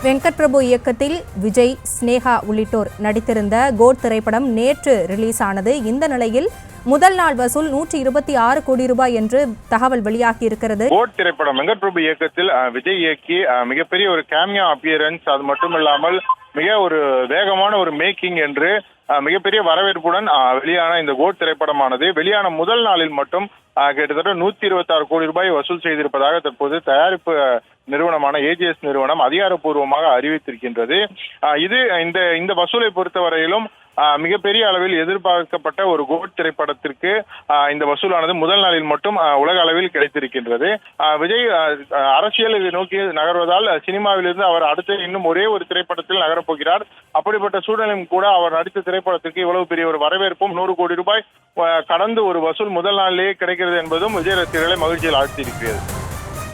வெங்கட் பிரபு இயக்கத்தில் விஜய், ஸ்னேகா உள்ளிட்டோர் நடித்திருந்த கோட் திரைப்படம் நேற்று ரிலீஸ் ஆனது. இந்த நிலையில் முதல் நாள் வசூல் 126 கோடி ரூபாய் என்று தகவல் வெளியாகியிருக்கிறது. கோட் திரைப்படம் வெங்கட் பிரபு இயக்கத்தில் விஜய் இயக்கி மிகப்பெரிய ஒரு கேமியோ அப்பியரன்ஸ், அது மட்டும் இல்லாமல் மிக ஒரு வேகமான ஒரு மேக்கிங் என்று மிகப்பெரிய வரவேற்புடன் வெளியான இந்த கோட் திரைப்படமானது வெளியான முதல் நாளில் மட்டும் கிட்டத்தட்ட 126 கோடி ரூபாய் வசூல் செய்திருப்பதாக தற்போது தயாரிப்பு நிறுவனமான ஏஜிஎஸ் நிறுவனம் அதிகாரப்பூர்வமாக அறிவித்திருக்கின்றது. இது இந்த வசூலை பொறுத்தவரையிலும் மிகப்பெரிய அளவில் எதிர்பார்க்கப்பட்ட ஒரு கோட் திரைப்படத்திற்கு இந்த வசூலானது முதல் நாளில் மட்டும் உலக அளவில் கிடைத்திருக்கின்றது. விஜய் அரசியலை நோக்கி நகர்வதால் சினிமாவிலிருந்து அவர் அடுத்து இன்னும் ஒரே ஒரு திரைப்படத்தில் நகரப் போகிறார். அப்படிப்பட்ட சூழலும் கூட அவர் நடித்த திரைப்படத்திற்கு இவ்வளவு பெரிய ஒரு வரவேற்பும் 100 கோடி ரூபாய் கடந்து ஒரு வசூல் முதல் நாளிலேயே கிடைக்கிறது என்பதும் விஜய் ரசிகர்களை மகிழ்ச்சியில் ஆழ்த்தியிருக்கிறது.